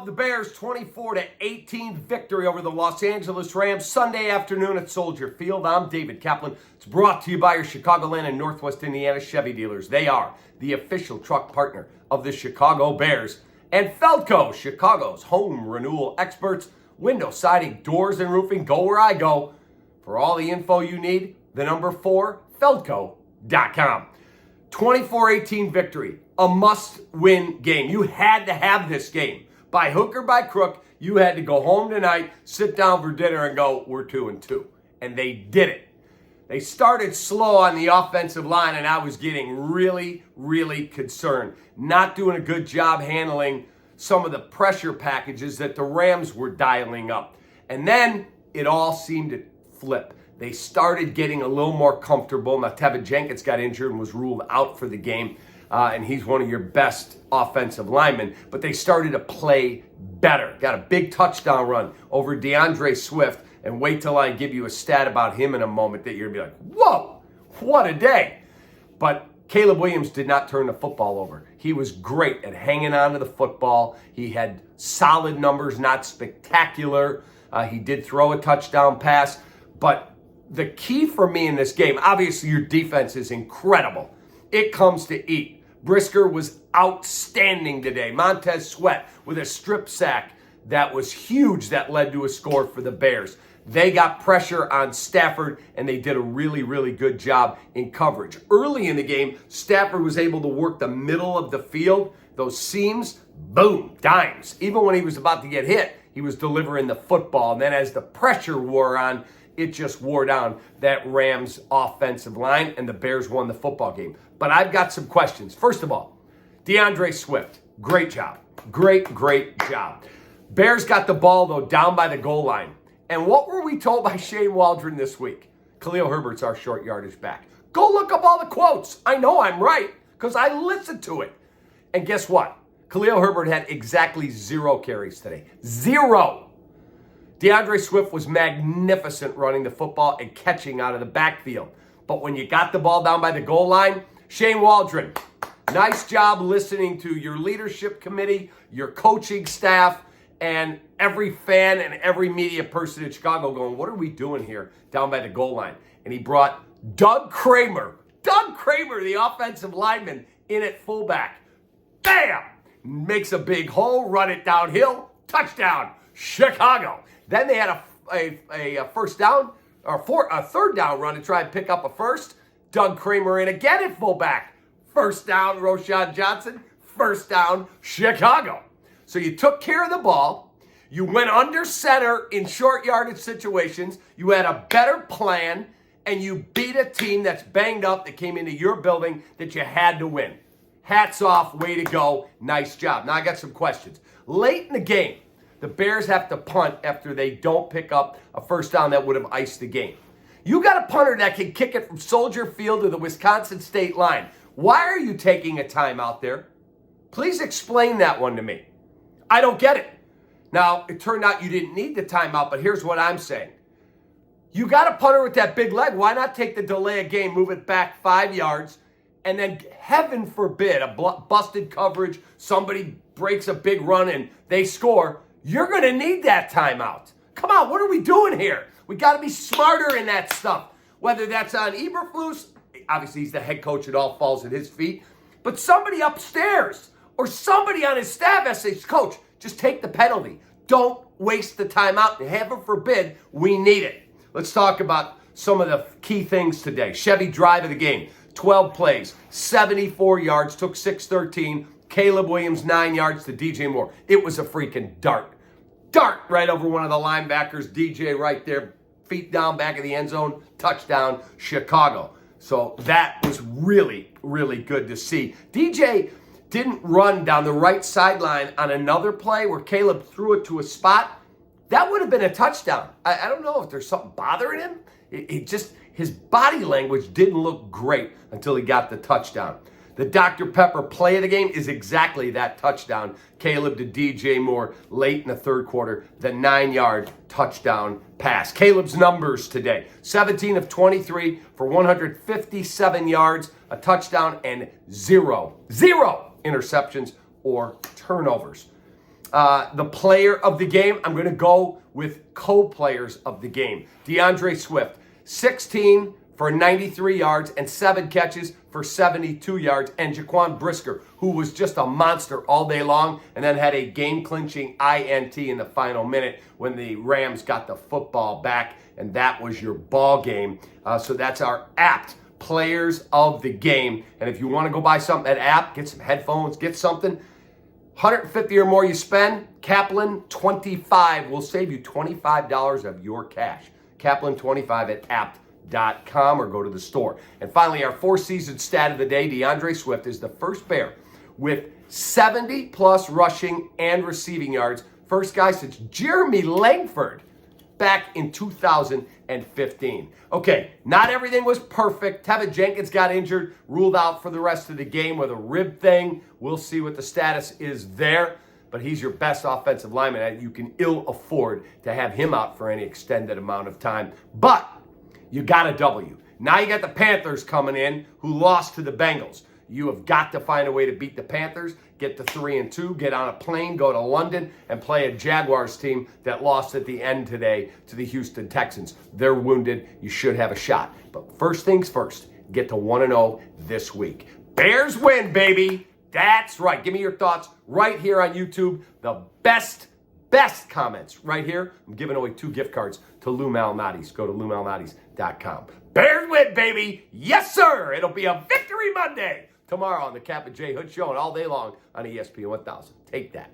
the Bears' 24-18 victory over the Los Angeles Rams Sunday afternoon at Soldier Field. I'm David Kaplan. It's brought to you by your Chicagoland and Northwest Indiana Chevy dealers. They are the official truck partner of the Chicago Bears. And Feldco, Chicago's home renewal experts. Window, siding, doors, and roofing. Go where I go. For all the info you need, the number 4, Feldco.com. 24-18 victory. A must-win game. You had to have this game. By hook or by crook, you had to go home tonight, sit down for dinner, and go, we're 2-2. And they did it. They started slow on the offensive line, and I was getting really, really concerned. Not doing a good job handling some of the pressure packages that the Rams were dialing up. And then it all seemed to flip. They started getting a little more comfortable. Now, Tevin Jenkins got injured and was ruled out for the game. And he's one of your best offensive linemen. But they started to play better. Got a big touchdown run over DeAndre Swift. And wait till I give you a stat about him in a moment that you're going to be like, whoa, what a day. But Caleb Williams did not turn the football over. He was great at hanging on to the football. He had solid numbers, not spectacular. He did throw a touchdown pass. But the key for me in this game, obviously your defense is incredible. It comes to eat. Brisker was outstanding today. Montez Sweat with a strip sack that was huge that led to a score for the Bears. They got pressure on Stafford, and they did a really, really good job in coverage. Early in the game, Stafford was able to work the middle of the field. Those seams, boom, dimes. Even when he was about to get hit, he was delivering the football. And then as the pressure wore on, it just wore down that Rams offensive line, and the Bears won the football game. But I've got some questions. First of all, DeAndre Swift, great job. Great job. Bears got the ball, though, down by the goal line. And what were we told by Shane Waldron this week? Khalil Herbert's our short yardage back. Go look up all the quotes. I know I'm right because I listened to it. And guess what? Khalil Herbert had exactly 0 carries today. 0. DeAndre Swift was magnificent running the football and catching out of the backfield. But when you got the ball down by the goal line, Shane Waldron, nice job listening to your leadership committee, your coaching staff, and every fan and every media person in Chicago going, what are we doing here down by the goal line? And he brought Doug Kramer, the offensive lineman, in at fullback. Bam! Makes a big hole, run it downhill, touchdown, Chicago. Then they had a first down, or a third down run to try and pick up a first. Doug Kramer in again at fullback. First down, Roschon Johnson. First down, Chicago. So you took care of the ball. You went under center in short yardage situations. You had a better plan, and you beat a team that's banged up that came into your building that you had to win. Hats off, way to go. Nice job. Now I got some questions. Late in the game, the Bears have to punt after they don't pick up a first down that would have iced the game. You got a punter that can kick it from Soldier Field to the Wisconsin state line. Why are you taking a timeout there? Please explain that one to me. I don't get it. Now, it turned out you didn't need the timeout, but here's what I'm saying. You got a punter with that big leg. Why not take the delay of game, move it back 5 yards, and then, heaven forbid, a busted coverage, somebody breaks a big run and they score. You're going to need that timeout. Come on, what are we doing here? We got to be smarter in that stuff. Whether that's on Eberflus, obviously he's the head coach, it all falls at his feet, but somebody upstairs or somebody on his staff says, Coach, just take the penalty. Don't waste the timeout, and heaven forbid, we need it. Let's talk about some of the key things today. Chevy drive of the game, 12 plays, 74 yards, took 6-13. Caleb Williams, 9 yards to DJ Moore. It was a freaking dart. Dart right over one of the linebackers. DJ right there, feet down back of the end zone, touchdown, Chicago. So that was really, really good to see. DJ didn't run down the right sideline on another play where Caleb threw it to a spot. That would have been a touchdown. I don't know if there's something bothering him. It just, his body language didn't look great until he got the touchdown. The Dr. Pepper play of the game is exactly that touchdown. Caleb to DJ Moore late in the third quarter, the 9-yard touchdown pass. Caleb's numbers today, 17 of 23 for 157 yards, a touchdown, and zero interceptions or turnovers. The player of the game, I'm going to go with co-players of the game. DeAndre Swift, 16 for 93 yards and 7 catches for 72 yards. And Jaquan Brisker, who was just a monster all day long and then had a game-clinching INT in the final minute when the Rams got the football back, and that was your ball game. So that's our apt players of the game. And if you want to go buy something at App, get some headphones, get something. $150 or more you spend, Kaplan 25 will save you $25 of your cash. Kaplan 25 at apt.com or go to the store. And finally, our four-season stat of the day, DeAndre Swift is the first Bear with 70-plus rushing and receiving yards. First guy since Jeremy Langford back in 2015. Okay, not everything was perfect. Tevin Jenkins got injured, ruled out for the rest of the game with a rib thing. We'll see what the status is there, but he's your best offensive lineman, and you can ill afford to have him out for any extended amount of time. But you got a W. Now you got the Panthers coming in, who lost to the Bengals. You have got to find a way to beat the Panthers, get to 3-2, get on a plane, go to London, and play a Jaguars team that lost at the end today to the Houston Texans. They're wounded. You should have a shot. But first things first, get to 1-0 this week. Bears win, baby. That's right. Give me your thoughts right here on YouTube. The best comments right here. I'm giving away 2 gift cards to Lou Malnati's. Go to loumalnati's.com. Bears win, baby. Yes, sir. It'll be a Victory Monday tomorrow on the Cap and J Hood Show and all day long on ESPN 1000. Take that.